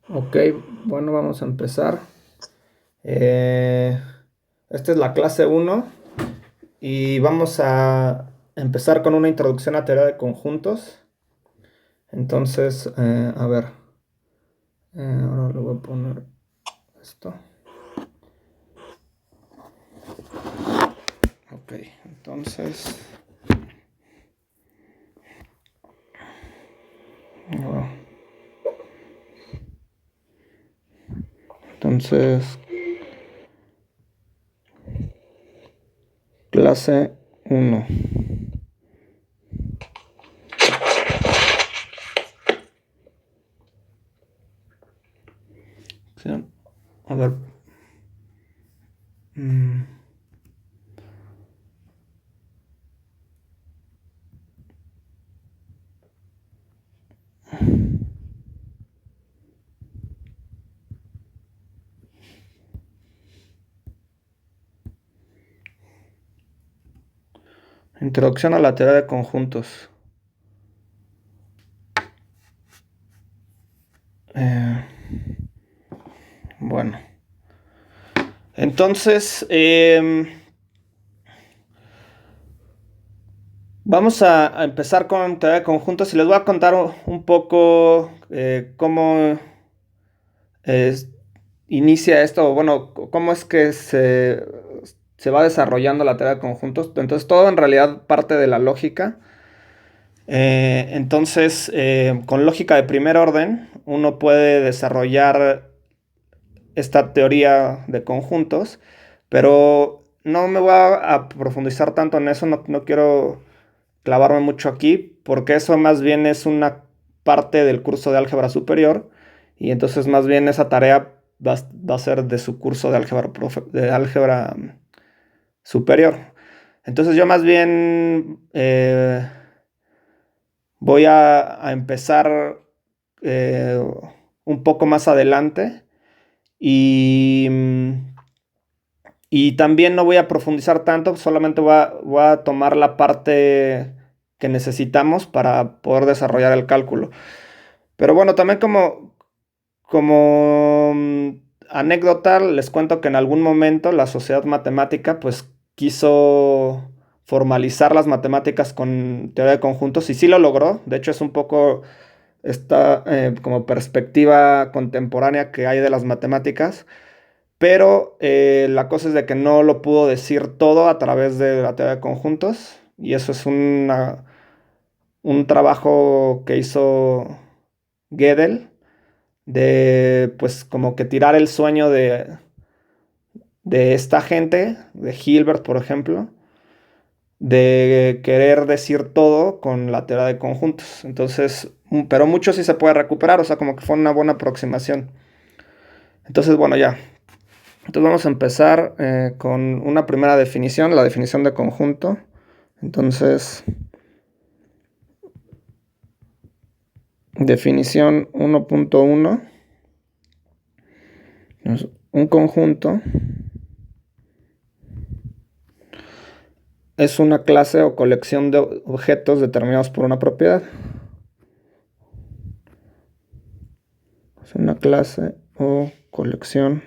Ok, bueno, vamos a empezar. Eh, Esta es la clase uno y vamos a empezar con una introducción a teoría de conjuntos. Entonces, a ver, ahora le voy a poner esto. Ok, entonces, ah, entonces, clase uno. Sí, a ver. mm, Introducción a la teoría de conjuntos. Eh, bueno, entonces, vamos a empezar con teoría de conjuntos y les voy a contar un poco cómo es- inicia esto, o bueno, cómo es que se va desarrollando la teoría de conjuntos. Entonces, todo en realidad parte de la lógica. Entonces, con lógica de primer orden, uno puede desarrollar esta teoría de conjuntos, pero no me voy a profundizar tanto en eso, no quiero clavarme mucho aquí, porque eso más bien es una parte del curso de álgebra superior, y entonces más bien esa tarea va a ser de su curso de álgebra, de álgebra superior. Entonces yo más bien voy a empezar eh, un poco más adelante y también no voy a profundizar tanto, solamente voy a tomar la parte que necesitamos para poder desarrollar el cálculo. Pero bueno, también como anécdota, les cuento que en algún momento la sociedad matemática pues quiso formalizar las matemáticas con teoría de conjuntos y sí lo logró. De hecho es un poco esta como perspectiva contemporánea que hay de las matemáticas. Pero la cosa es de que no lo pudo decir todo a través de la teoría de conjuntos. Y eso es un trabajo que hizo Gödel de pues como que tirar el sueño de esta gente, de Hilbert por ejemplo, de querer decir todo con la teoría de conjuntos. Entonces, pero mucho sí se puede recuperar, o sea, como que fue una buena aproximación. Entonces, bueno, ya. Entonces vamos a empezar con una primera definición, la definición de conjunto. Entonces, definición 1.1. Un conjunto es una clase o colección de objetos determinados por una propiedad. Es una clase o colección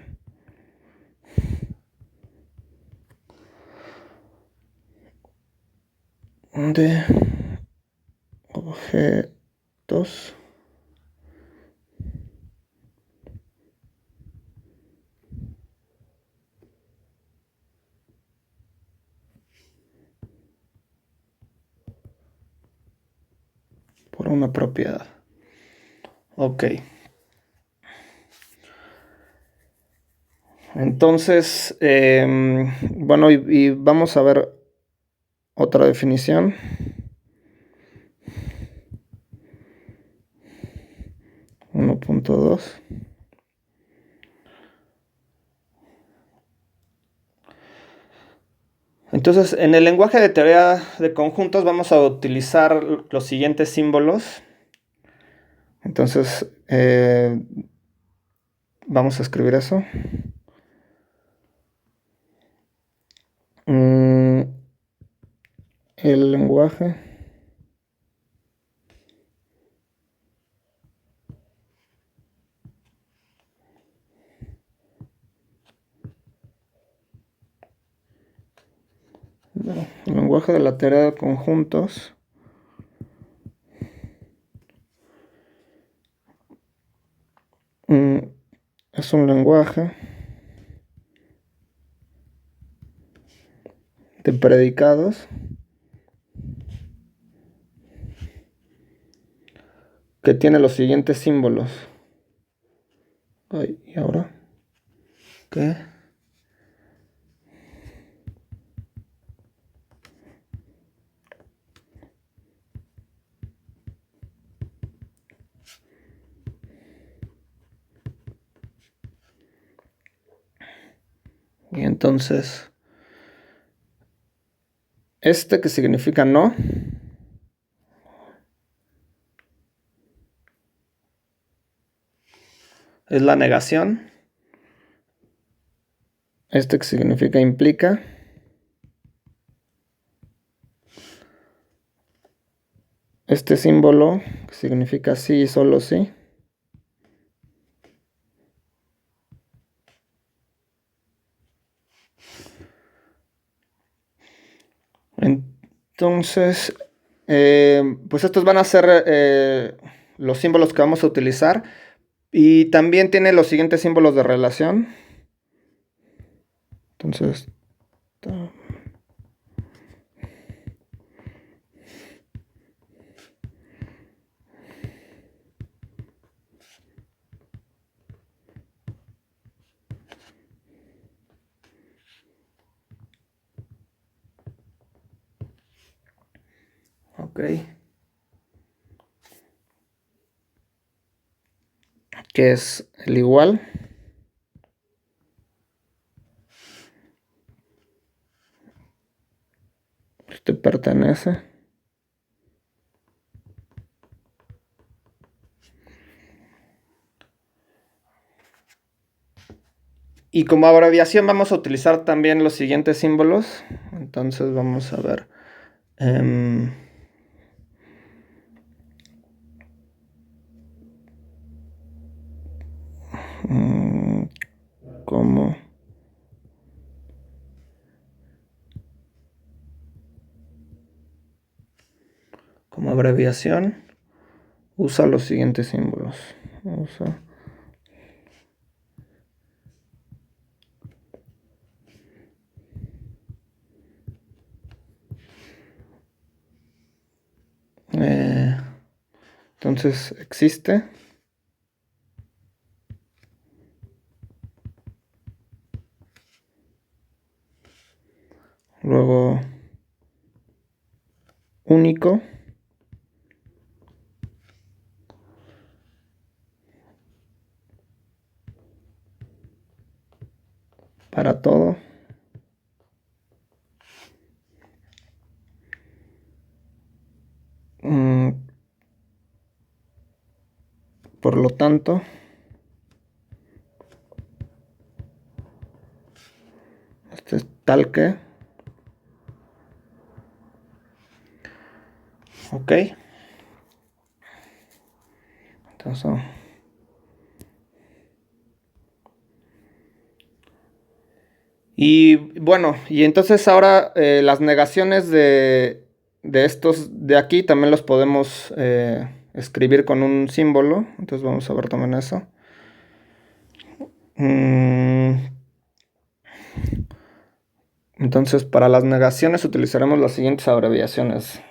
de objetos por una propiedad. Ok. Entonces, bueno, y vamos a ver otra definición. 1.2. Entonces, en el lenguaje de teoría de conjuntos vamos a utilizar los siguientes símbolos. Entonces, vamos a escribir eso. Mm, el lenguaje El lenguaje de la teoría de conjuntos es un lenguaje de predicados que tiene los siguientes símbolos. Ay, ¿y ahora qué? Y entonces, este que significa no, es la negación. Este que significa implica. Este símbolo que significa sí y solo sí. Entonces, pues estos van a ser los símbolos que vamos a utilizar. Y también tiene los siguientes símbolos de relación. Entonces, ok. Que es el igual. Este pertenece. Y como abreviación vamos a utilizar también los siguientes símbolos. Entonces vamos a ver. Como abreviación usa los siguientes símbolos. Usa entonces existe. Luego único. Para todo. Por lo tanto, este es tal que. Ok. Entonces, y bueno, y entonces ahora las negaciones de estos de aquí también los podemos escribir con un símbolo. Entonces vamos a ver también eso. Entonces para las negaciones utilizaremos las siguientes abreviaciones.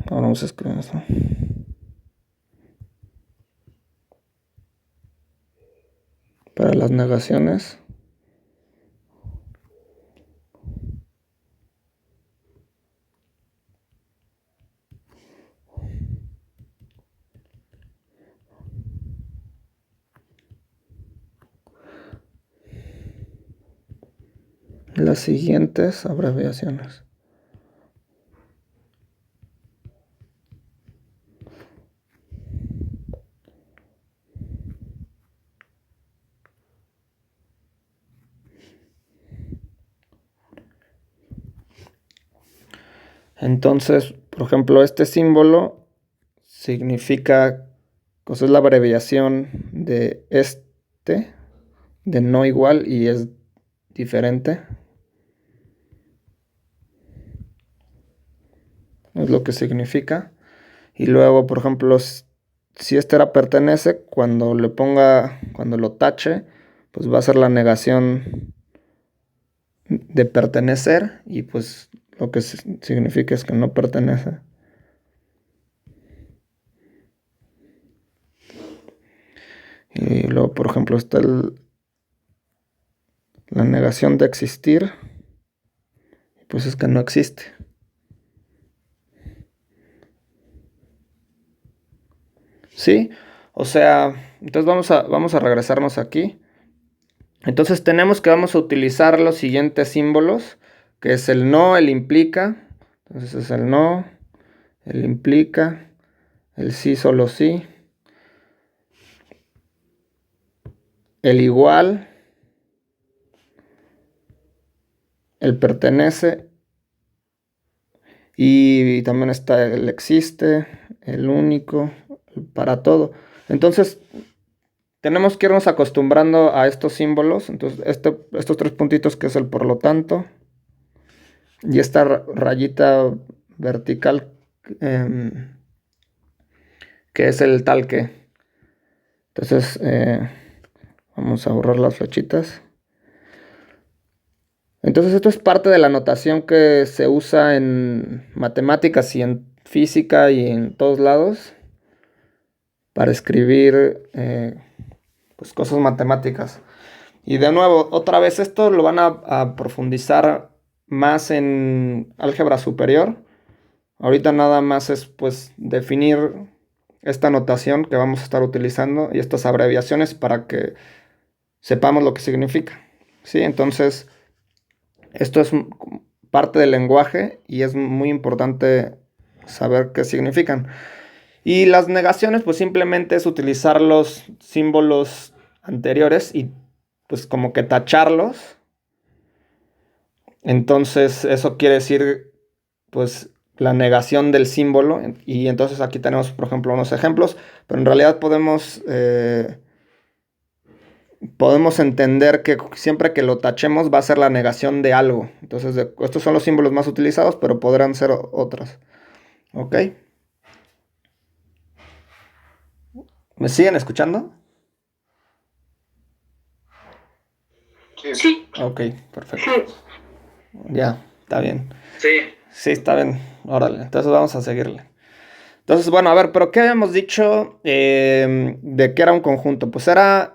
Ahora vamos a escribir eso. Para las negaciones. Las siguientes abreviaciones. Entonces, por ejemplo, este símbolo significa, pues es la abreviación de de no igual y es diferente. es lo que significa. Y luego, por ejemplo, si este era pertenece, cuando cuando lo tache, pues va a ser la negación de pertenecer y pues lo que significa es que no pertenece. Y luego, por ejemplo, está la negación de existir, pues es que no existe. ¿Sí? O sea, entonces vamos a regresarnos aquí. Entonces tenemos que vamos a utilizar los siguientes símbolos, que es el no, el implica. Entonces es el no, el implica, el sí, solo sí, el igual, el pertenece y también está el existe, el único, el para todo. Entonces tenemos que irnos acostumbrando a estos símbolos. Entonces estos tres puntitos que es el por lo tanto y esta rayita vertical que es el tal que. Entonces vamos a borrar las flechitas. Entonces esto es parte de la notación que se usa en matemáticas y en física y en todos lados para escribir pues cosas matemáticas. Y de nuevo, otra vez esto lo van a profundizar más en álgebra superior. Ahorita nada más es pues definir esta notación que vamos a estar utilizando y estas abreviaciones para que sepamos lo que significa. ¿Sí? Entonces, esto es parte del lenguaje y es muy importante saber qué significan. Y las negaciones, pues simplemente es utilizar los símbolos anteriores y pues como que tacharlos. Entonces, eso quiere decir, pues, la negación del símbolo. Y entonces aquí tenemos, por ejemplo, unos ejemplos, pero en realidad podemos entender que siempre que lo tachemos va a ser la negación de algo. Entonces, estos son los símbolos más utilizados, pero podrán ser otros. ¿Ok? ¿Me siguen escuchando? Sí. Ok, perfecto. Ya, está bien. Sí. Sí, está bien. Órale, entonces vamos a seguirle. Entonces, bueno, a ver, pero ¿qué habíamos dicho de que era un conjunto? Pues era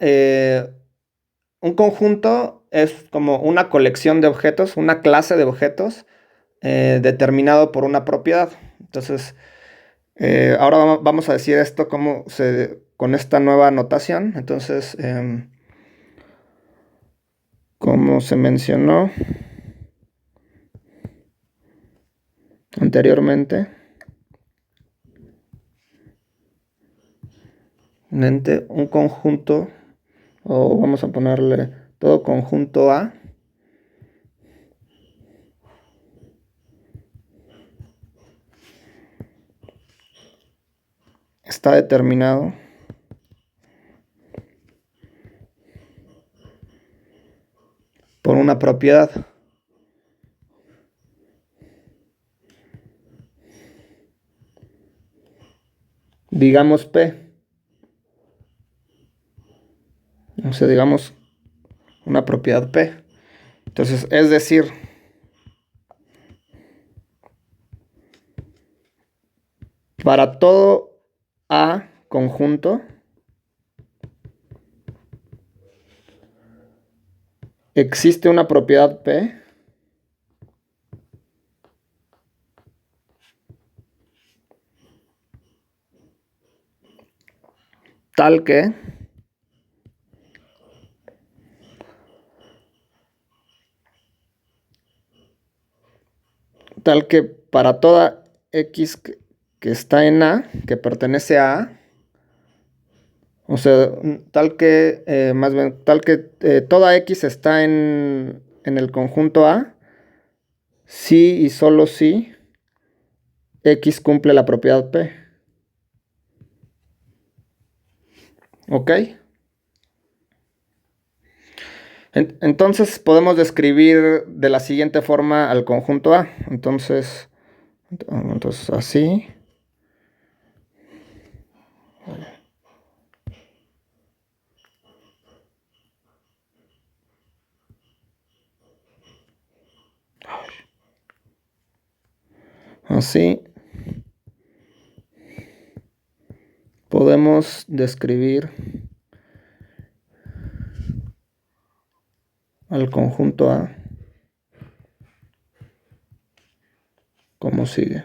un conjunto es como una colección de objetos, una clase de objetos determinado por una propiedad. Entonces, ahora vamos a decir esto con esta nueva notación. Entonces, como se mencionó anteriormente, un conjunto, o vamos a ponerle todo conjunto A, está determinado por una propiedad. Digamos P. O sea, digamos una propiedad P. Entonces, es decir, para todo A conjunto existe una propiedad P tal que para toda X que está en A, que pertenece a A, o sea, más bien, tal que toda X está en el conjunto A, si y solo si X cumple la propiedad P. ¿Ok? Entonces podemos describir de la siguiente forma al conjunto A. Entonces, Entonces así. Así podemos describir al conjunto A como sigue.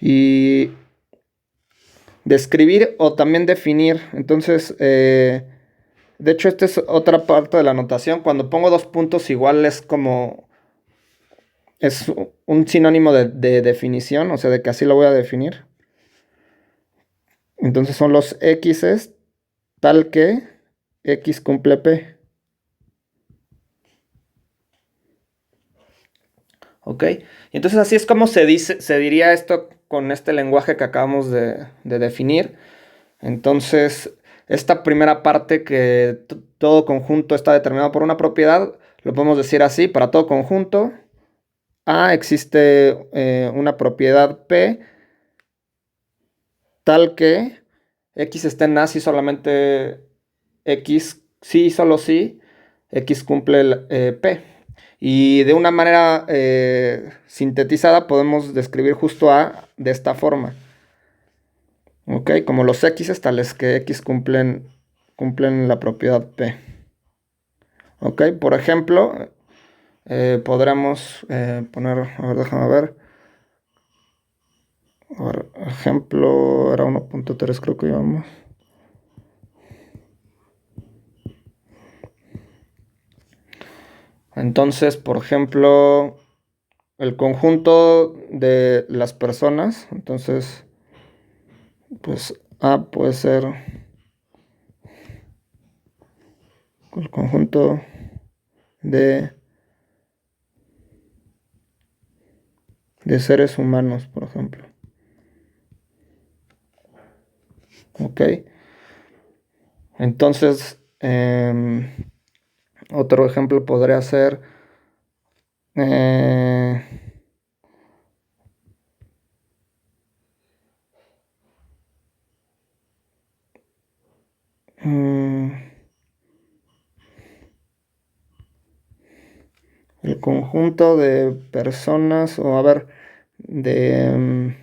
Y describir o también definir. Entonces, de hecho, esta es otra parte de la notación. Cuando pongo dos puntos igual es como... Es un sinónimo de definición, o sea, de que así lo voy a definir. Entonces son los x's tal que x cumple p. ¿Ok? Y entonces así es como se dice, se diría esto con este lenguaje que acabamos de definir. Entonces, esta primera parte que todo conjunto está determinado por una propiedad, lo podemos decir así: para todo conjunto A existe una propiedad P tal que X está en A si solamente X, sí, solo sí, X cumple P. Y de una manera sintetizada podemos describir justo A de esta forma. ¿Ok? Como los X tales que X cumplen la propiedad P. ¿Ok? Por ejemplo, podremos poner, a ver, déjame ver. A ver, ejemplo, era 1.3 creo que íbamos. Entonces, por ejemplo, el conjunto de las personas, entonces, pues A puede ser el conjunto de seres humanos, por ejemplo. ¿Ok? Entonces, otro ejemplo podría ser eh, mm, el conjunto de personas, o a ver, de...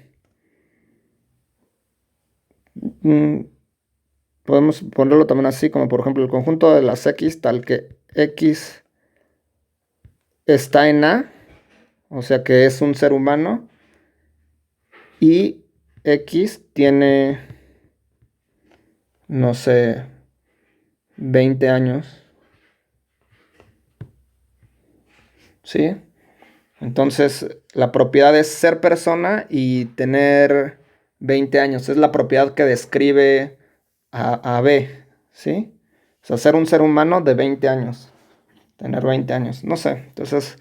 podemos ponerlo también así, como por ejemplo el conjunto de las X, tal que X está en A, o sea que es un ser humano, y X tiene, no sé, 20 años, ¿sí? Entonces, la propiedad es ser persona y tener 20 años. Es la propiedad que describe a B, ¿sí? O sea, ser un ser humano de 20 años, tener 20 años, no sé. Entonces,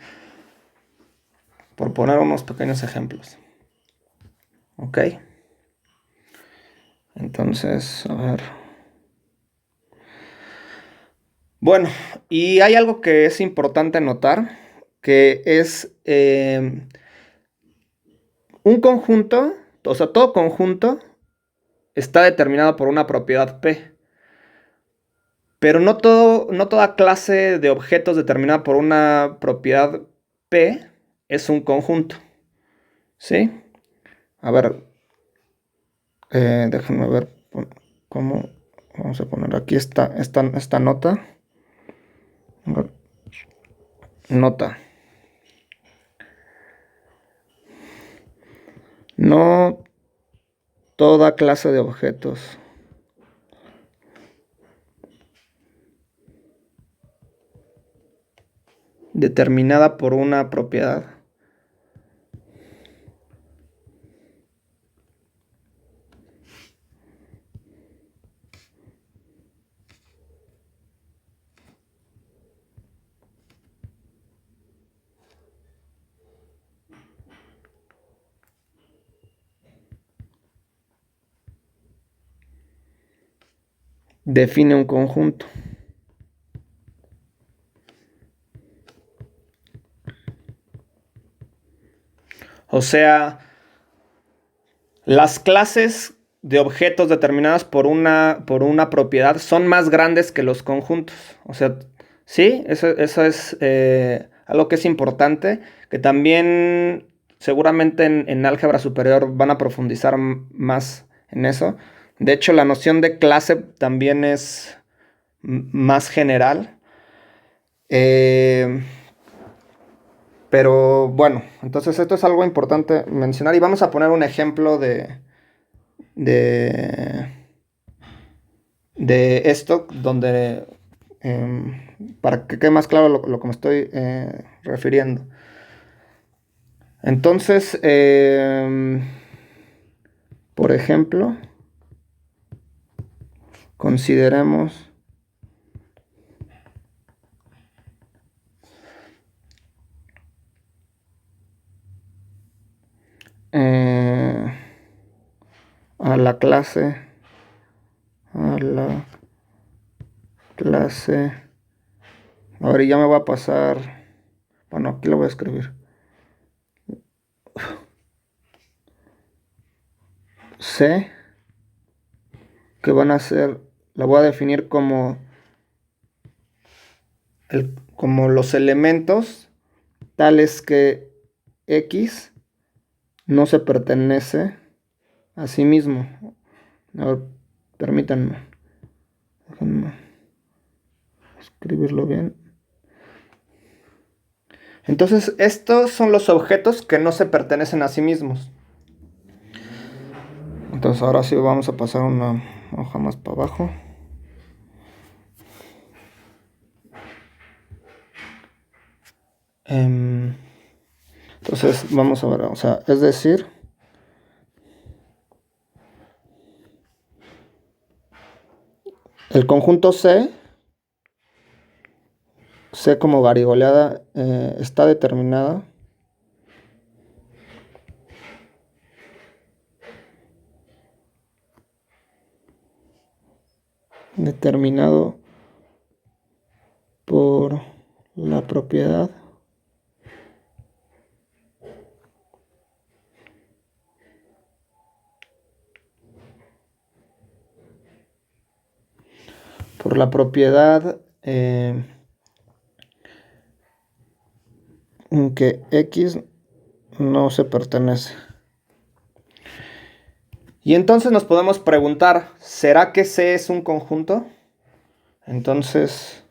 por poner unos pequeños ejemplos, ¿ok? Entonces, a ver. Bueno, y hay algo que es importante notar, que es un conjunto, o sea, todo conjunto está determinado por una propiedad P. Pero no toda clase de objetos determinada por una propiedad P es un conjunto. ¿Sí? A ver, déjenme ver cómo vamos a poner aquí esta nota. Nota. No toda clase de objetos determinada por una propiedad define un conjunto. O sea, las clases de objetos determinadas por una propiedad son más grandes que los conjuntos. O sea, sí, eso es algo que es importante, que también seguramente en álgebra superior van a profundizar más en eso. De hecho, la noción de clase también es más general. Eh, pero bueno, entonces esto es algo importante mencionar y vamos a poner un ejemplo de, de esto donde para que quede más claro lo que me estoy refiriendo. Entonces, por ejemplo, consideremos a la clase, a la clase, a ver, ya me voy a pasar, bueno, aquí lo voy a escribir, C, que van a ser, la voy a definir como los elementos tales que X no se pertenece a sí mismo. A ver, permítanme. Déjenme escribirlo bien. Entonces, estos son los objetos que no se pertenecen a sí mismos. Entonces, ahora sí vamos a pasar una hoja más para abajo. Entonces, vamos a ver, o sea, es decir, el conjunto C como varigoleada está determinada determinado por la propiedad en que X no se pertenece. Y entonces nos podemos preguntar, ¿será que C es un conjunto? Entonces,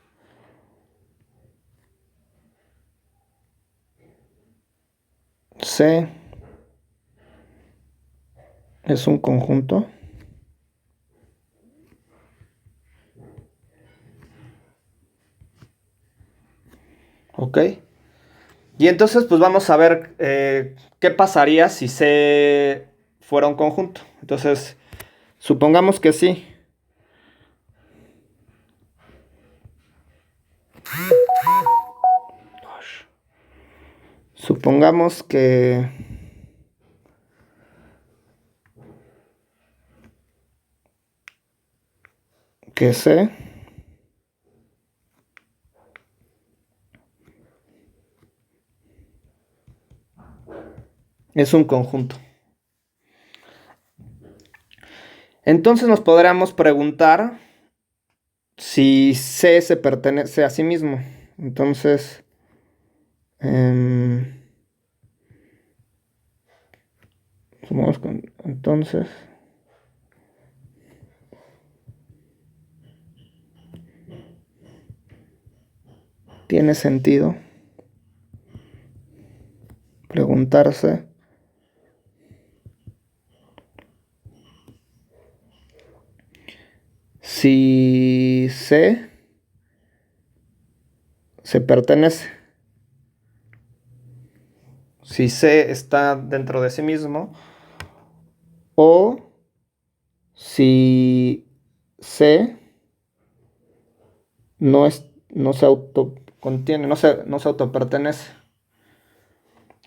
C es un conjunto. ¿Ok? Y entonces, pues vamos a ver qué pasaría si C fuera un conjunto. Entonces, supongamos que sí. Supongamos que C es un conjunto. Entonces nos podríamos preguntar si C se pertenece a sí mismo. Entonces, entonces, tiene sentido preguntarse si C se pertenece, si C está dentro de sí mismo, o si C no se autocontiene, no se autopertenece.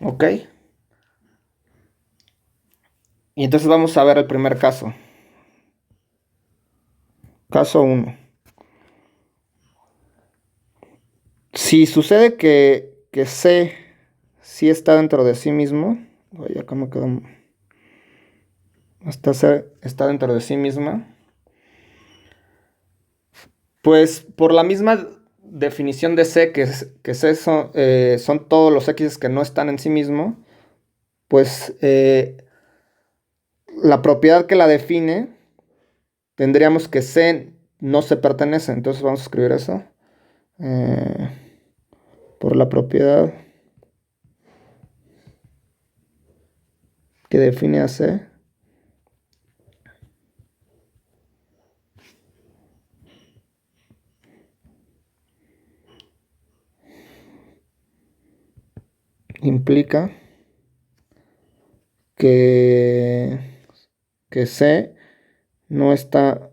¿Ok? Y entonces vamos a ver el primer caso. Caso 1. Si sucede que C sí está dentro de sí mismo, Oye, acá me quedo. Está dentro de sí misma. Pues por la misma definición de C, que C son todos los X que no están en sí mismo, pues la propiedad que la define, tendríamos que C no se pertenece. Entonces vamos a escribir eso. Eh, por la propiedad que define a C, implica que, que C no está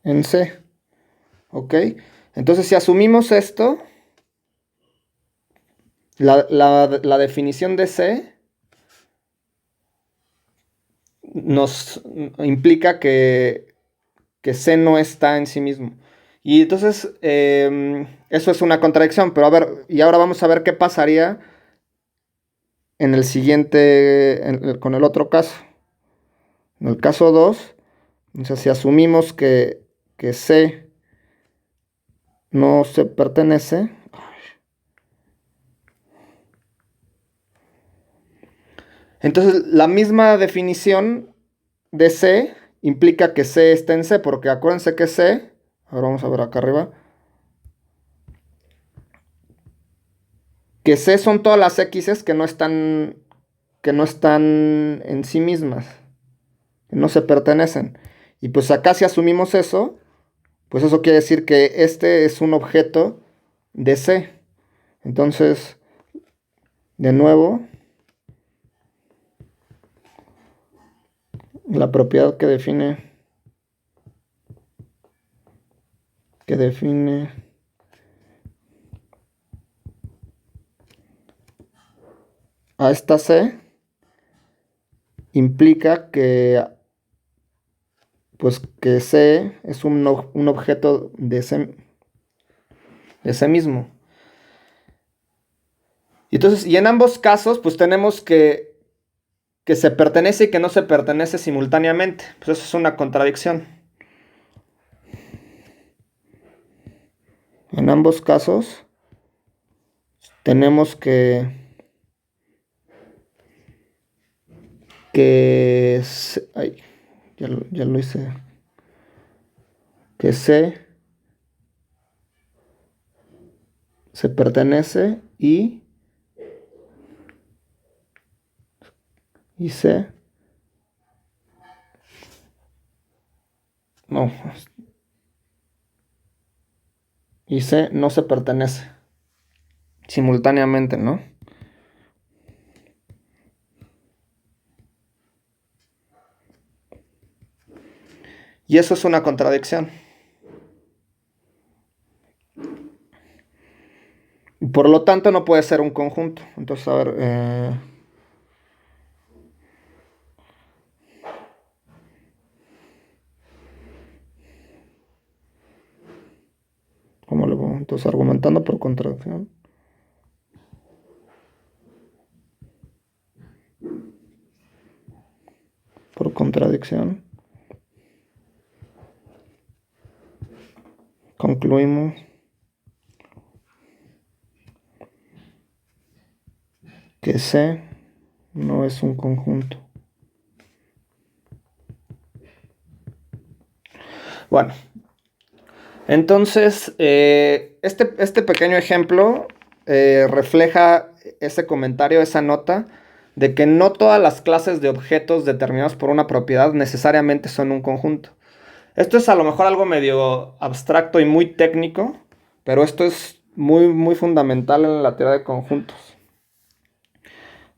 en C. ¿Ok? Entonces, si asumimos esto, la definición de C nos implica que C no está en sí mismo. Y entonces, eso es una contradicción. Pero a ver, y ahora vamos a ver qué pasaría en el siguiente, con el otro caso. En el caso 2, o sea, si asumimos que C no se pertenece, entonces la misma definición de C implica que C está en C, porque acuérdense que C, ahora vamos a ver acá arriba, que C son todas las X's que no están en sí mismas, que no se pertenecen. Y pues acá si asumimos eso, pues eso quiere decir que este es un objeto de C. Entonces, de nuevo, la propiedad que define a esta C implica pues que C es un objeto de C mismo. Y entonces, y en ambos casos, pues tenemos que se pertenece y que no se pertenece simultáneamente. Pues eso es una contradicción. En ambos casos tenemos ay, ya lo hice, que se pertenece y C, no, y C no se pertenece simultáneamente, ¿no? Y eso es una contradicción. Por lo tanto, no puede ser un conjunto. Entonces, a ver, ¿cómo lo pongo? Entonces, argumentando por contradicción. Por contradicción. Concluimos que C no es un conjunto. Bueno, entonces, este pequeño ejemplo refleja ese comentario, esa nota, de que no todas las clases de objetos determinados por una propiedad necesariamente son un conjunto. Esto es a lo mejor algo medio abstracto y muy técnico, pero esto es muy, muy fundamental en la teoría de conjuntos.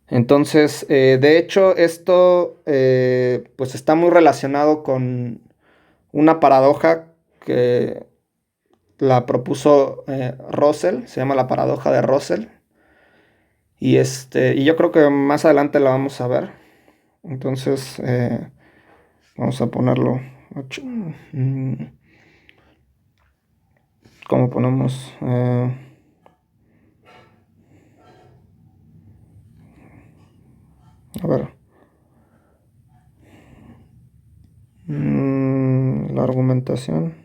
Entonces, de hecho, esto pues está muy relacionado con una paradoja que la propuso Russell, se llama la paradoja de Russell. Y yo creo que más adelante la vamos a ver. Entonces, vamos a ponerlo. ¿Cómo ponemos? A ver. La argumentación.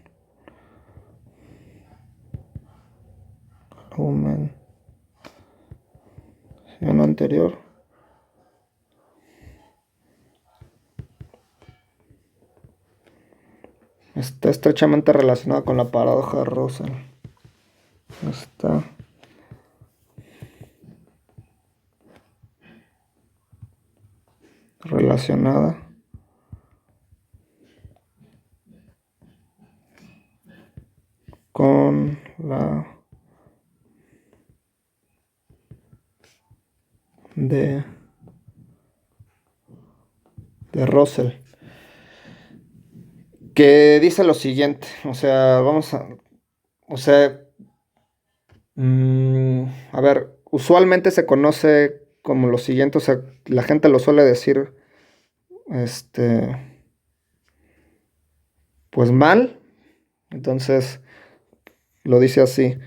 Argumentación anterior. Está estrechamente relacionada con la paradoja de Russell. Está relacionada con la de Russell, que dice lo siguiente, o sea, o sea, a ver, usualmente se conoce como lo siguiente, o sea, la gente lo suele decir, este, pues mal, entonces lo dice así,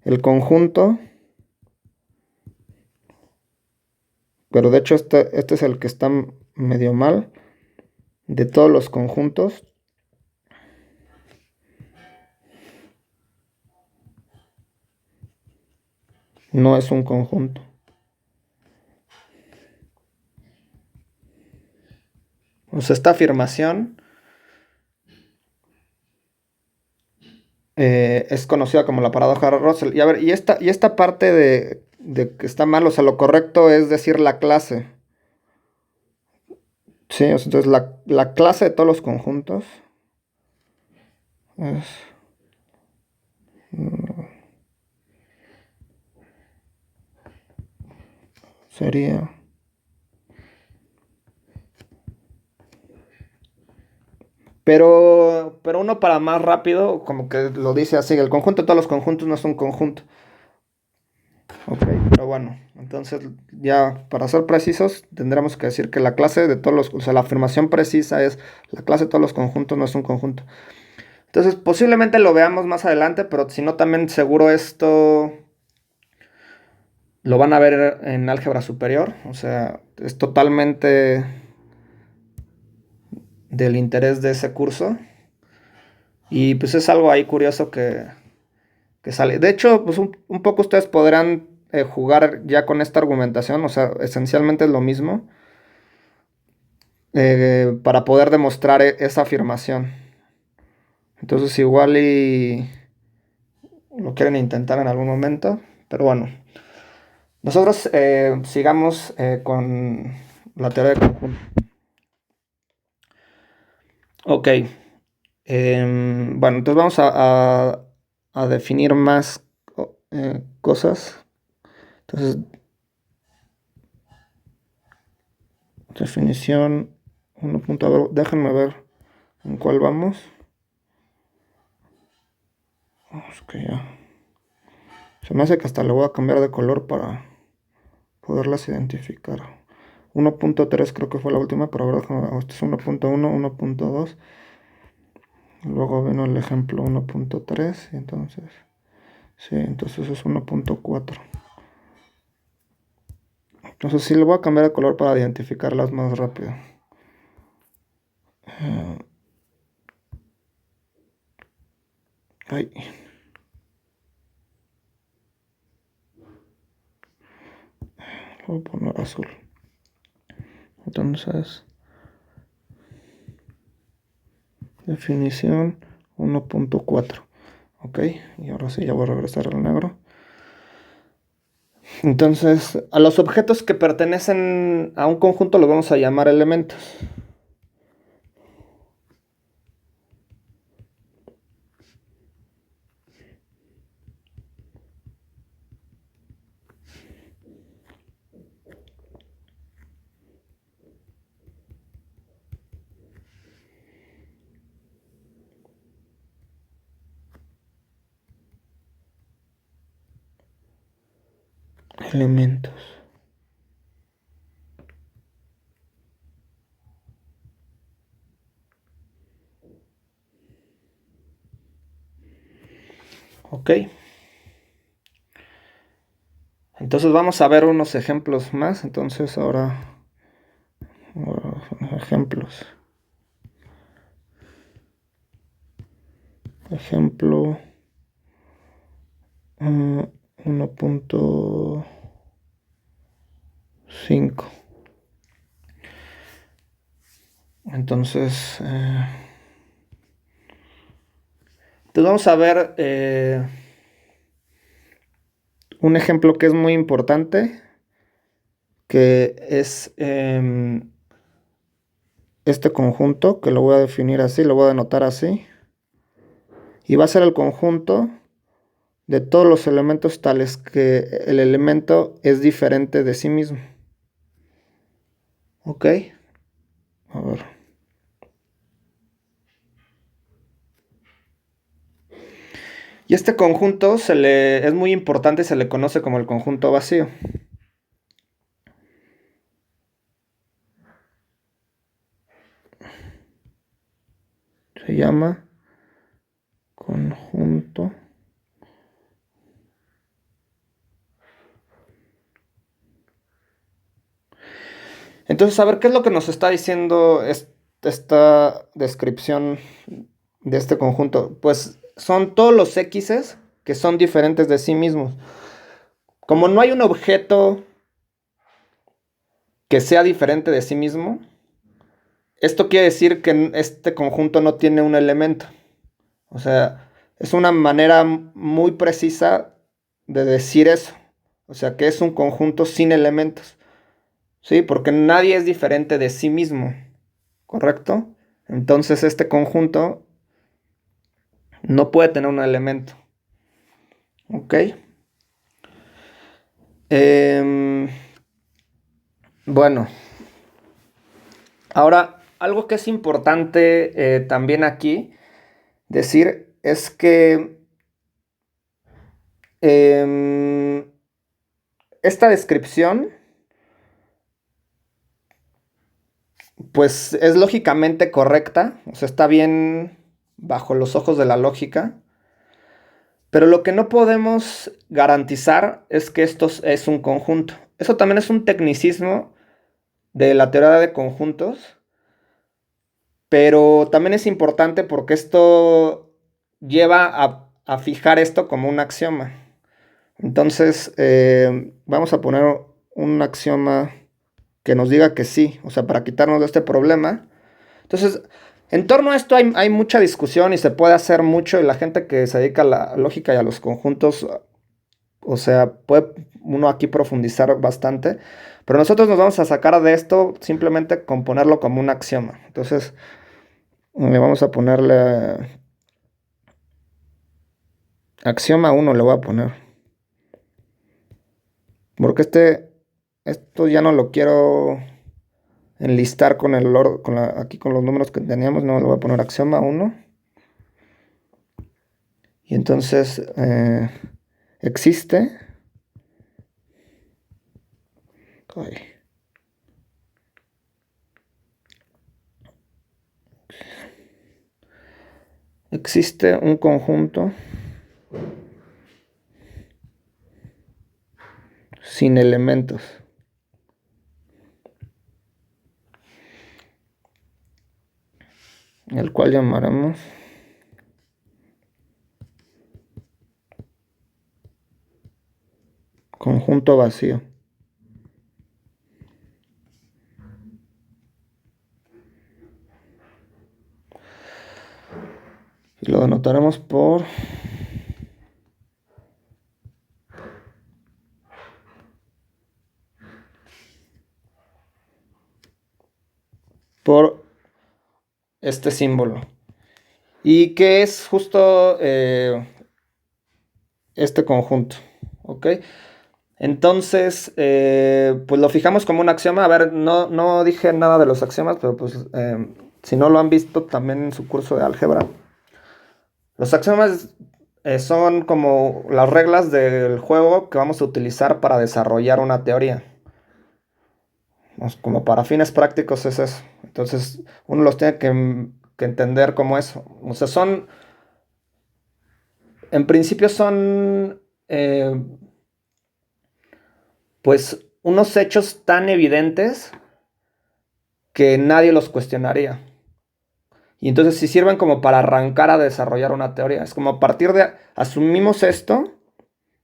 el conjunto, pero de hecho este es el que está medio mal, de todos los conjuntos, no es un conjunto. O sea, esta afirmación es conocida como la paradoja de Russell. Y a ver, y esta parte de que está mal, o sea, lo correcto es decir la clase. Sí, o sea, entonces la clase de todos los conjuntos es, sería... Pero uno para más rápido, como que lo dice así, el conjunto de todos los conjuntos no es un conjunto. Ok, pero bueno, entonces ya para ser precisos tendremos que decir que la clase de todos los, o sea, la afirmación precisa es la clase de todos los conjuntos no es un conjunto. Entonces posiblemente lo veamos más adelante, pero si no también seguro esto lo van a ver en álgebra superior, o sea, es totalmente del interés de ese curso y pues es algo ahí curioso que sale. De hecho, pues un poco ustedes podrán jugar ya con esta argumentación, o sea, esencialmente es lo mismo. Para poder demostrar esa afirmación. Entonces igual y lo quieren intentar en algún momento, pero bueno, nosotros sigamos con la teoría de conjunto. Ok, bueno, entonces vamos a definir más cosas. Entonces, definición 1. Déjenme ver en cuál vamos. Es que ya. Se me hace que hasta le voy a cambiar de color para poderlas identificar. 1.3 creo que fue la última, pero ahora este es 1.1, 1.2. Luego vino el ejemplo 1.3 y entonces, sí, entonces es 1.4. Entonces sí le voy a cambiar de color para identificarlas más rápido. Ay. Voy a poner azul. Entonces, definición 1.4. Ok, y ahora sí ya voy a regresar al negro. Entonces, a los objetos que pertenecen a un conjunto los vamos a llamar elementos. Elementos. Ok. Entonces vamos a ver unos ejemplos más. Entonces ahora ejemplos. Ejemplo 1.5. Entonces vamos a ver un ejemplo que es muy importante, que es este conjunto, que lo voy a definir así, lo voy a denotar así. Y va a ser el conjunto de todos los elementos tales que el elemento es diferente de sí mismo. ¿Ok? A ver. Y este conjunto es muy importante y se le conoce como el conjunto vacío. Se llama conjunto entonces, a ver, ¿qué es lo que nos está diciendo esta descripción de este conjunto? Pues son todos los x's que son diferentes de sí mismos. Como no hay un objeto que sea diferente de sí mismo, esto quiere decir que este conjunto no tiene un elemento. O sea, es una manera muy precisa de decir eso. O sea, que es un conjunto sin elementos. ¿Sí? Porque nadie es diferente de sí mismo. ¿Correcto? Entonces este conjunto no puede tener un elemento. ¿Ok? Bueno, ahora algo que es importante también aquí decir es que esta descripción pues es lógicamente correcta, o sea, está bien bajo los ojos de la lógica, pero lo que no podemos garantizar es que esto es un conjunto. Eso también es un tecnicismo de la teoría de conjuntos, pero también es importante porque esto lleva a fijar esto como un axioma. Entonces, vamos a poner un axioma que nos diga que sí, o sea, para quitarnos de este problema. Entonces, en torno a esto hay mucha discusión y se puede hacer mucho y la gente que se dedica a la lógica y a los conjuntos, o sea, puede uno aquí profundizar bastante, pero nosotros nos vamos a sacar de esto simplemente con ponerlo como un axioma. Entonces, le vamos a ponerle axioma 1, le voy a poner. Porque esto ya no lo quiero enlistar con aquí con los números que teníamos, no, le voy a poner axioma 1. Y entonces existe. Ay. Existe un conjunto sin elementos. El cual llamaremos conjunto vacío. Y lo denotaremos por este símbolo. Y que es justo este conjunto. ¿Ok? Entonces, pues lo fijamos como un axioma. A ver, no dije nada de los axiomas, pero pues si no lo han visto también en su curso de álgebra. Los axiomas son como las reglas del juego que vamos a utilizar para desarrollar una teoría. Como para fines prácticos es eso. Entonces, uno los tiene que entender como eso. O sea, son en principio son pues unos hechos tan evidentes que nadie los cuestionaría. Y entonces si sirven como para arrancar a desarrollar una teoría. Es como a partir de, asumimos esto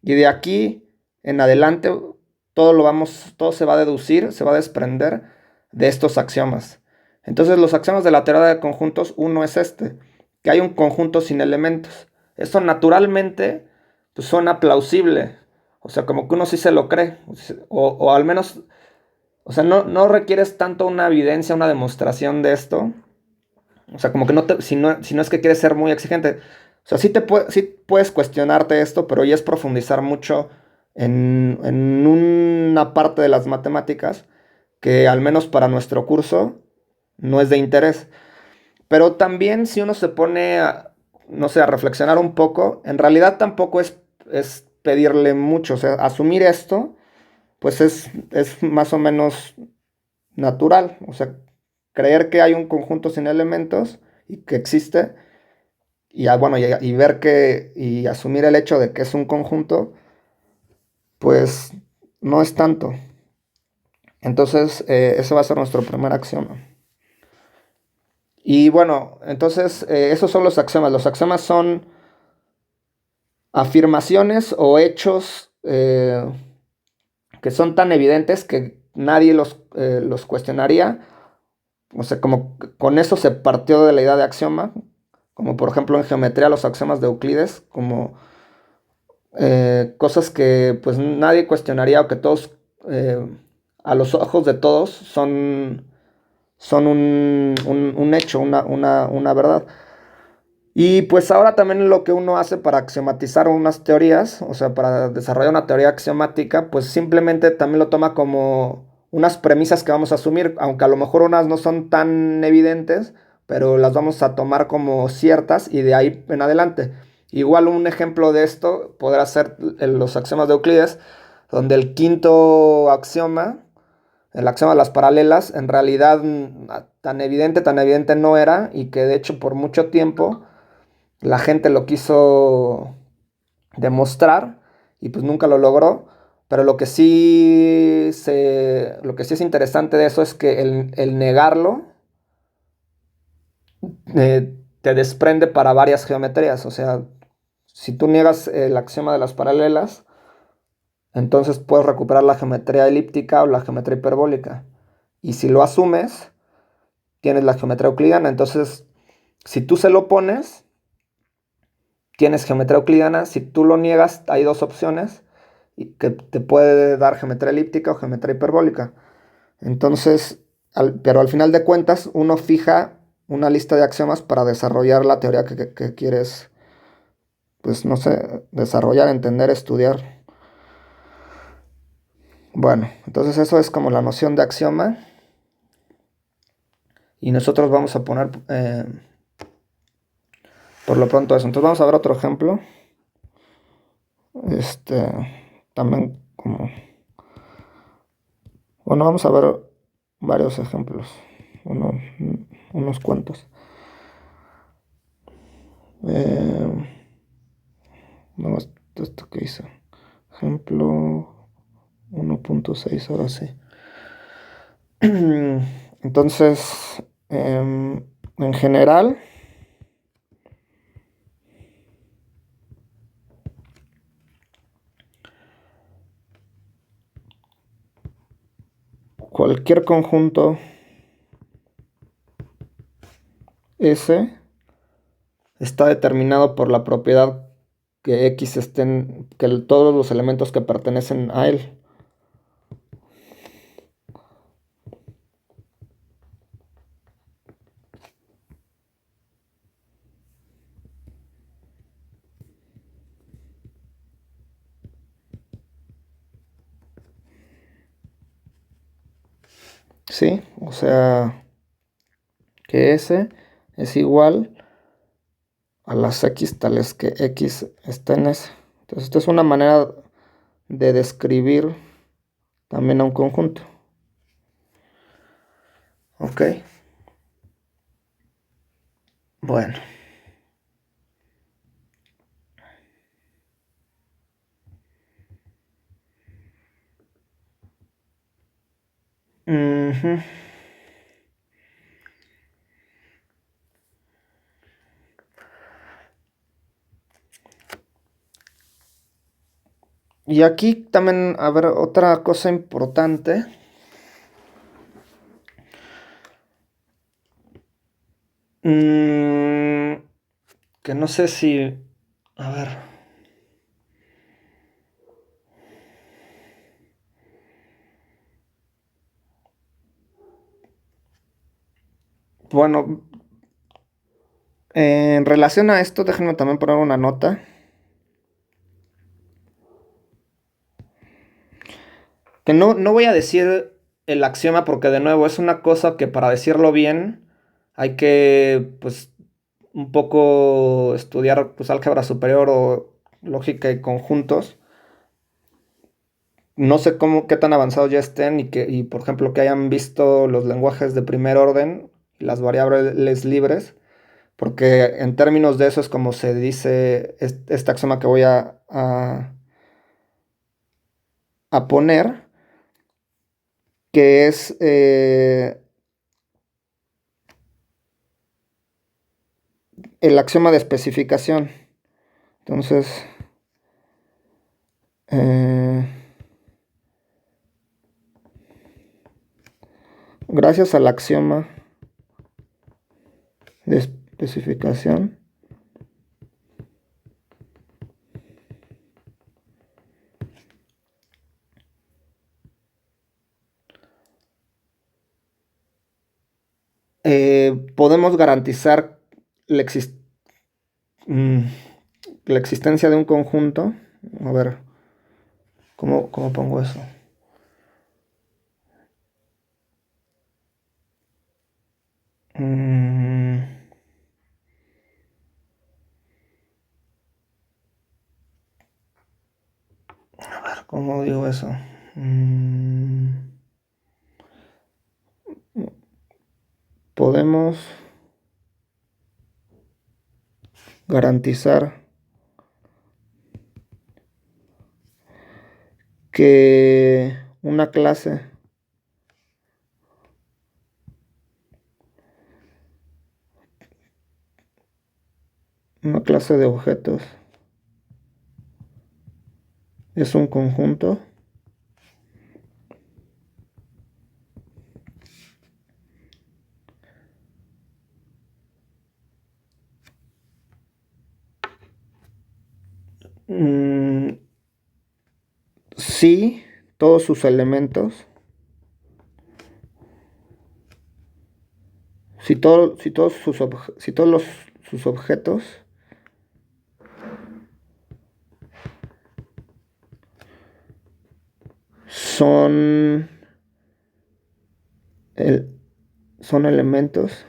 y de aquí en adelante todo se va a deducir, se va a desprender de estos axiomas. Entonces los axiomas de la teoría de conjuntos, uno es este, que hay un conjunto sin elementos. Esto naturalmente pues, suena plausible, o sea, como que uno sí se lo cree, o al menos, o sea, no requieres tanto una evidencia, una demostración de esto, o sea, como que si no es que quieres ser muy exigente, o sea, sí puedes cuestionarte esto, pero ya es profundizar mucho en una parte de las matemáticas que al menos para nuestro curso no es de interés. Pero también si uno se pone a, no sé, a reflexionar un poco, en realidad tampoco es pedirle mucho, o sea, asumir esto, pues es más o menos natural, o sea, creer que hay un conjunto sin elementos y que existe, y bueno, y ver que, y asumir el hecho de que es un conjunto, pues no es tanto. Entonces, ese va a ser nuestro primer axioma. Y bueno, entonces, esos son los axiomas. Los axiomas son afirmaciones o hechos que son tan evidentes que nadie los cuestionaría. O sea, como con eso se partió de la idea de axioma, como por ejemplo en geometría los axiomas de Euclides, como cosas que pues nadie cuestionaría o que todos, eh, a los ojos de todos, son un hecho, una verdad. Y pues ahora también lo que uno hace para axiomatizar unas teorías, o sea, para desarrollar una teoría axiomática, pues simplemente también lo toma como unas premisas que vamos a asumir, aunque a lo mejor unas no son tan evidentes, pero las vamos a tomar como ciertas y de ahí en adelante. Igual un ejemplo de esto podrá ser los axiomas de Euclides, donde el quinto axioma, el axioma de las paralelas, en realidad tan evidente no era y que de hecho por mucho tiempo la gente lo quiso demostrar y pues nunca lo logró. Pero lo que sí es interesante de eso es que el negarlo te desprende para varias geometrías. O sea, si tú niegas el axioma de las paralelas, entonces puedes recuperar la geometría elíptica o la geometría hiperbólica. Y si lo asumes, tienes la geometría euclidiana. Entonces, si tú se lo pones, tienes geometría euclidiana. Si tú lo niegas, hay dos opciones y que te puede dar geometría elíptica o geometría hiperbólica. Entonces, pero al final de cuentas, uno fija una lista de axiomas para desarrollar la teoría que quieres, pues no sé, desarrollar, entender, estudiar. Bueno, entonces eso es como la noción de axioma. Y nosotros vamos a poner por lo pronto eso. Entonces vamos a ver otro ejemplo. También como... Bueno, vamos a ver varios ejemplos. Uno- unos cuantos. Eh, no, esto que hice. Ejemplo 1.6, ahora sí. Entonces, en general, cualquier conjunto S está determinado por la propiedad que X estén, todos los elementos que pertenecen a él. ¿Sí? O sea, que S es igual a las X tales que X está en S. Entonces, esto es una manera de describir también a un conjunto. ¿Ok? Bueno. Ujú. Y aquí también, a ver, otra cosa importante. mm, que no sé si... A ver. Bueno, en relación a esto, déjenme también poner una nota. Que no voy a decir el axioma porque de nuevo es una cosa que para decirlo bien hay que pues un poco estudiar pues álgebra superior o lógica y conjuntos. No sé cómo, qué tan avanzados ya estén y por ejemplo que hayan visto los lenguajes de primer orden y las variables libres, porque en términos de eso es como se dice este axioma que voy a poner, que es el axioma de especificación. Entonces, eh, gracias al axioma de especificación, podemos garantizar la, exis- mm, la existencia de un conjunto. A ver, ¿cómo pongo eso? Mm, a ver, ¿cómo digo eso? Mm, podemos garantizar que una clase de objetos es un conjunto mm, si todos sus elementos, si todos sus objetos son, el- son elementos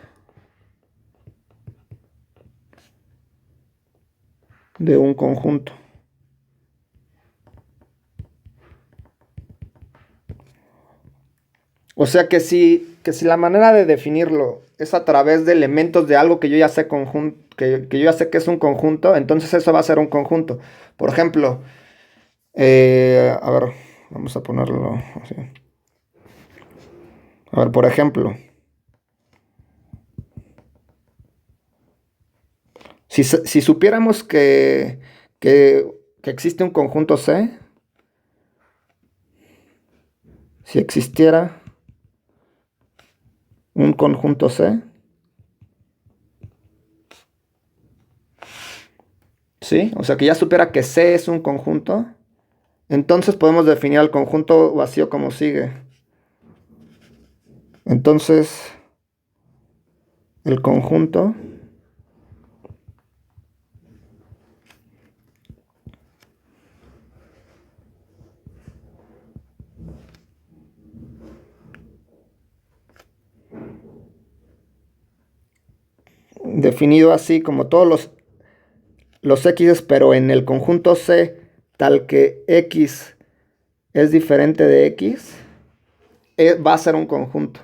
de un conjunto. O sea que si la manera de definirlo es a través de elementos de algo que yo ya sé que yo ya sé que es un conjunto, entonces eso va a ser un conjunto. Por ejemplo, a ver, vamos a ponerlo así. A ver, por ejemplo, si supiéramos que, que existe un conjunto C, si existiera un conjunto C, ¿sí? O sea, que ya supiera que C es un conjunto, entonces podemos definir al conjunto vacío como sigue. Entonces, el conjunto definido así como todos los X, pero en el conjunto C, tal que X es diferente de X, va a ser un conjunto.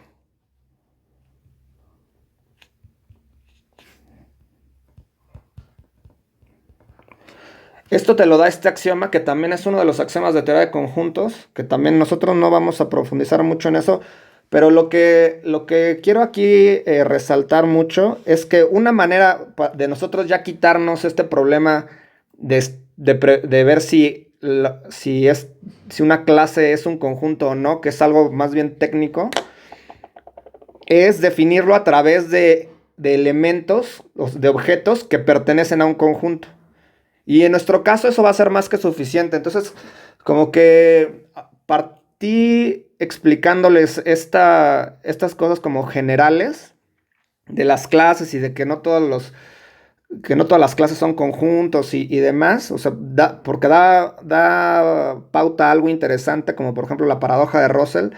Esto te lo da este axioma, que también es uno de los axiomas de teoría de conjuntos, que también nosotros no vamos a profundizar mucho en eso, Pero lo que quiero aquí resaltar mucho es que una manera de nosotros ya quitarnos este problema de ver si una clase es un conjunto o no, que es algo más bien técnico, es definirlo a través de elementos, de objetos que pertenecen a un conjunto. Y en nuestro caso eso va a ser más que suficiente. Entonces, como que partí explicándoles estas cosas como generales de las clases y de que no todas las clases son conjuntos y demás. O sea, porque da pauta a algo interesante, como por ejemplo la paradoja de Russell.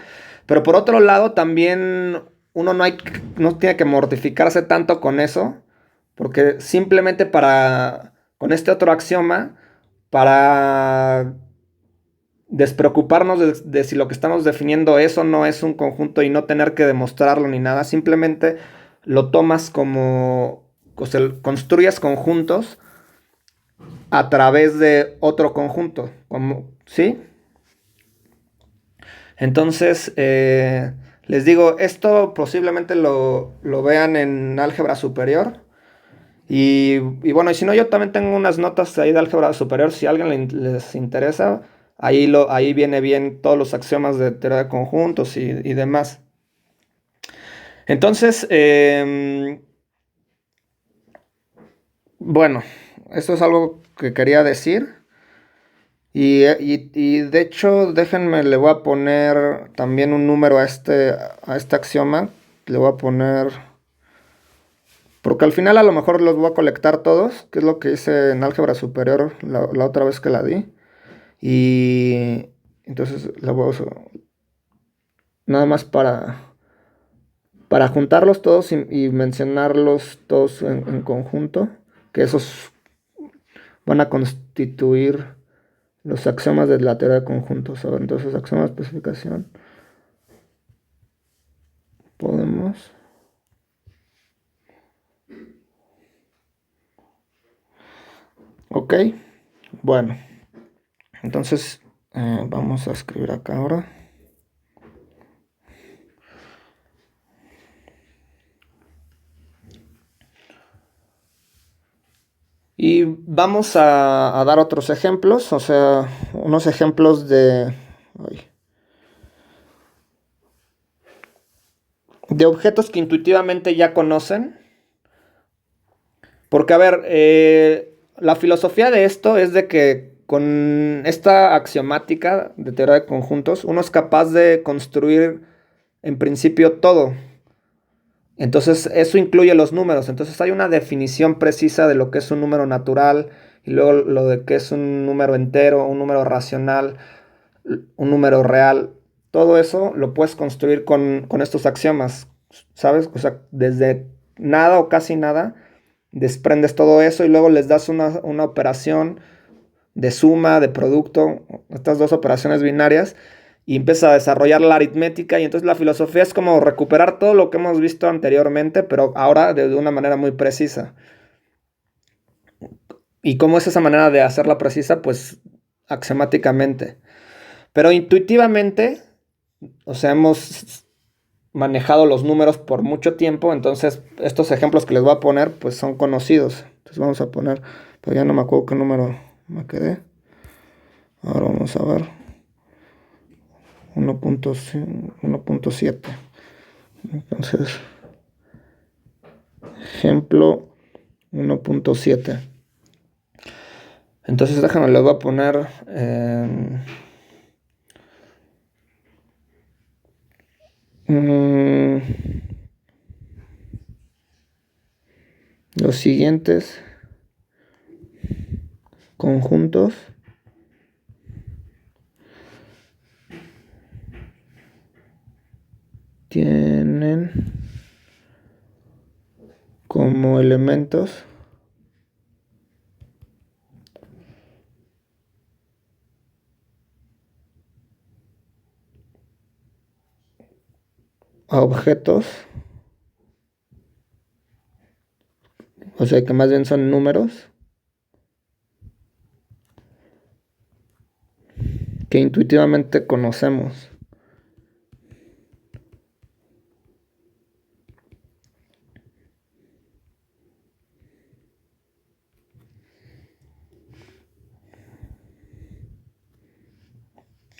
Pero por otro lado, también uno no tiene que mortificarse tanto con eso, porque simplemente con este otro axioma, para despreocuparnos de si lo que estamos definiendo es o no es un conjunto y no tener que demostrarlo ni nada, simplemente lo tomas como, o sea, construyes conjuntos a través de otro conjunto, ¿sí? Entonces, les digo, esto posiblemente lo vean en álgebra superior. Y bueno, y si no, yo también tengo unas notas ahí de álgebra superior, si a alguien les interesa, ahí viene bien todos los axiomas de teoría de conjuntos y demás. Entonces, bueno, esto es algo que quería decir. Y de hecho, déjenme, le voy a poner también un número a este axioma. Le voy a poner, porque al final a lo mejor los voy a colectar todos, que es lo que hice en álgebra superior la otra vez que la di. Y entonces la voy a usar nada más para juntarlos todos y mencionarlos todos en conjunto, que esos van a constituir los axiomas de la teoría de conjuntos. A ver, entonces axiomas de especificación. Podemos. Ok, bueno, entonces vamos a escribir acá ahora. Y vamos a dar otros ejemplos, o sea, unos ejemplos de objetos que intuitivamente ya conocen. Porque, a ver, la filosofía de esto es de que con esta axiomática de teoría de conjuntos, uno es capaz de construir en principio todo. Entonces, eso incluye los números. Entonces, hay una definición precisa de lo que es un número natural y luego lo de que es un número entero, un número racional, un número real. Todo eso lo puedes construir con estos axiomas, ¿sabes? O sea, desde nada o casi nada, desprendes todo eso y luego les das una operación de suma, de producto, estas dos operaciones binarias, y empieza a desarrollar la aritmética. Y entonces la filosofía es como recuperar todo lo que hemos visto anteriormente, pero ahora de una manera muy precisa. ¿Y cómo es esa manera de hacerla precisa? Pues axiomáticamente. Pero intuitivamente, o sea, hemos manejado los números por mucho tiempo, entonces estos ejemplos que les voy a poner, pues son conocidos. Entonces vamos a poner, pero ya no me acuerdo qué número me quedé. Ahora vamos a ver. 1.7. Entonces, ejemplo 1.7. Entonces déjame, les voy a poner los siguientes conjuntos tienen como elementos a objetos, o sea que más bien son números que intuitivamente conocemos.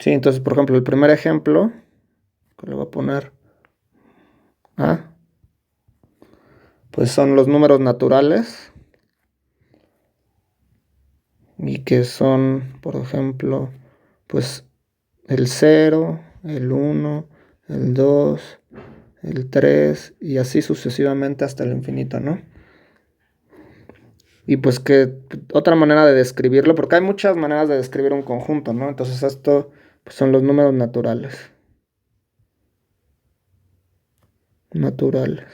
Sí, entonces, por ejemplo, el primer ejemplo, que le voy a poner A, pues son los números naturales. Y que son, por ejemplo, pues el 0, el 1, el 2, el 3 y así sucesivamente hasta el infinito, ¿no? Y pues que otra manera de describirlo, porque hay muchas maneras de describir un conjunto, ¿no? Entonces esto pues, son los números naturales. Naturales.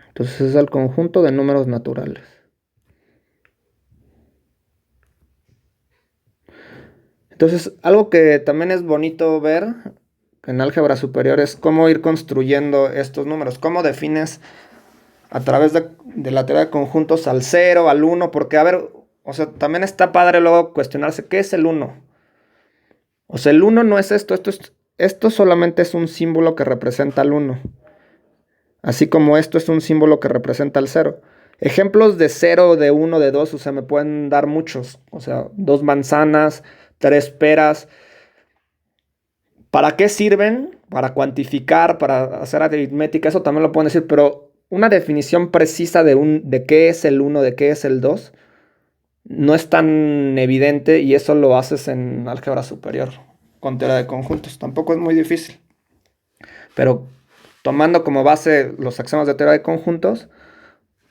Entonces es el conjunto de números naturales. Entonces, algo que también es bonito ver en álgebra superior es cómo ir construyendo estos números. ¿Cómo defines a través de la teoría de conjuntos al 0, al 1? Porque, a ver, o sea, también está padre luego cuestionarse qué es el 1. O sea, el 1 no es esto, esto solamente es un símbolo que representa al 1. Así como esto es un símbolo que representa al 0. Ejemplos de 0, de 1, de 2, o sea, me pueden dar muchos. O sea, 2 manzanas, 3 peras. ¿Para qué sirven? Para cuantificar, para hacer aritmética, eso también lo pueden decir, pero una definición precisa de qué es el 1, de qué es el 2, no es tan evidente y eso lo haces en álgebra superior con teoría de conjuntos. Tampoco es muy difícil, pero tomando como base los axiomas de teoría de conjuntos,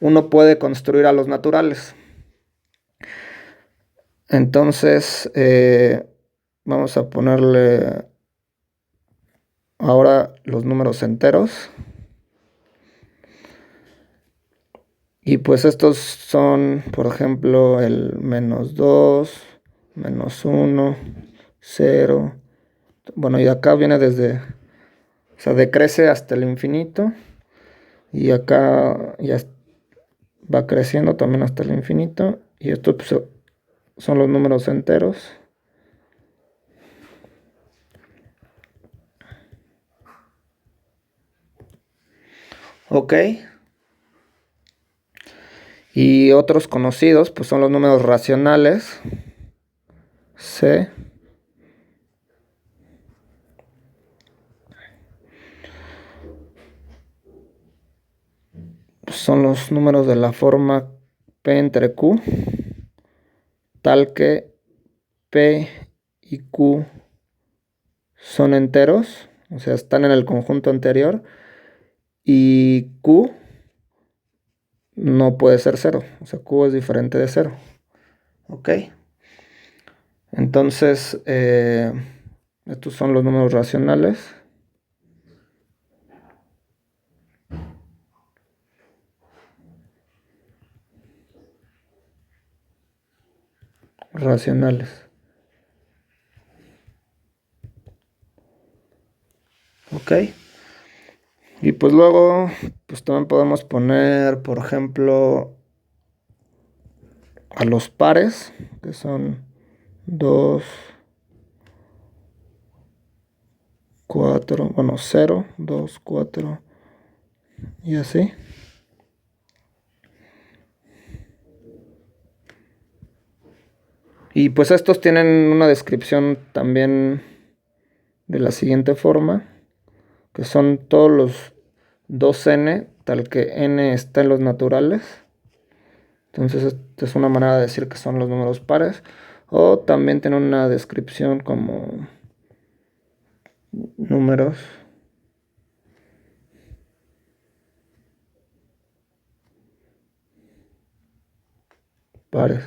uno puede construir a los naturales. Entonces, vamos a ponerle ahora los números enteros. Y pues estos son, por ejemplo, el -2, -1, 0. Bueno, y acá viene desde, o sea, decrece hasta el infinito. Y acá ya va creciendo también hasta el infinito. Y estos pues, son los números enteros. Ok. Y otros conocidos, pues son los números racionales. C. Son los números de la forma P entre Q, tal que P y Q son enteros, o sea, están en el conjunto anterior, y Q no puede ser 0, o sea, Q es diferente de 0. Ok. Entonces, estos son los números racionales. Racionales. Ok. Y pues luego, pues también podemos poner, por ejemplo, a los pares, que son 2, 4, bueno, 0, 2, 4 y así. Y pues estos tienen una descripción también de la siguiente forma, que son todos los 2n, tal que n está en los naturales. Entonces esta es una manera de decir que son los números pares. O también tiene una descripción como números pares.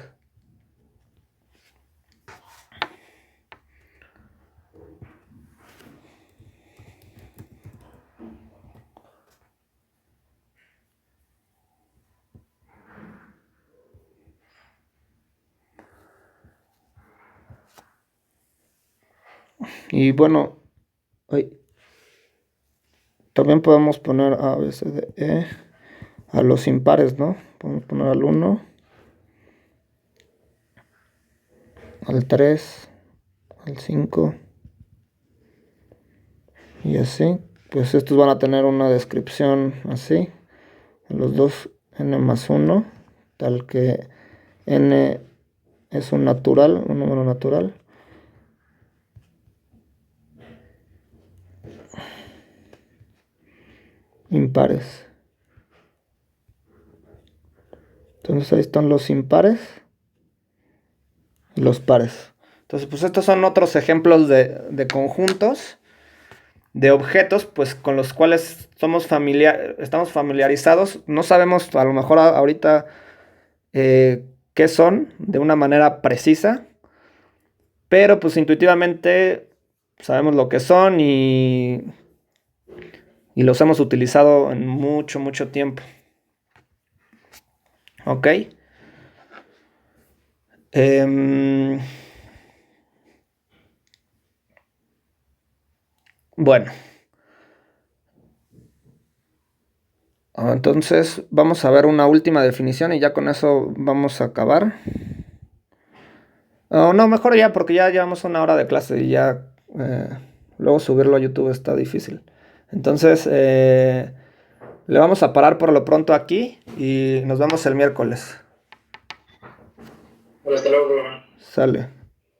Y bueno, también podemos poner A, B, C, D, E a los impares, ¿no? Podemos poner al 1, al 3, al 5 y así. Pues estos van a tener una descripción así. Los dos n más 1, tal que n es un natural, un número natural. impares. Entonces ahí están los impares y los pares. Entonces, pues estos son otros ejemplos de conjuntos, de objetos, pues con los cuales estamos familiarizados. No sabemos a lo mejor ahorita qué son de una manera precisa, pero pues intuitivamente sabemos lo que son y los hemos utilizado en mucho, mucho tiempo. ¿Ok? Bueno, entonces vamos a ver una última definición y ya con eso vamos a acabar. Oh, no, mejor ya, porque ya llevamos una hora de clase y ya luego subirlo a YouTube está difícil. Entonces, le vamos a parar por lo pronto aquí y nos vemos el miércoles. Hasta luego, Bruno. Sale.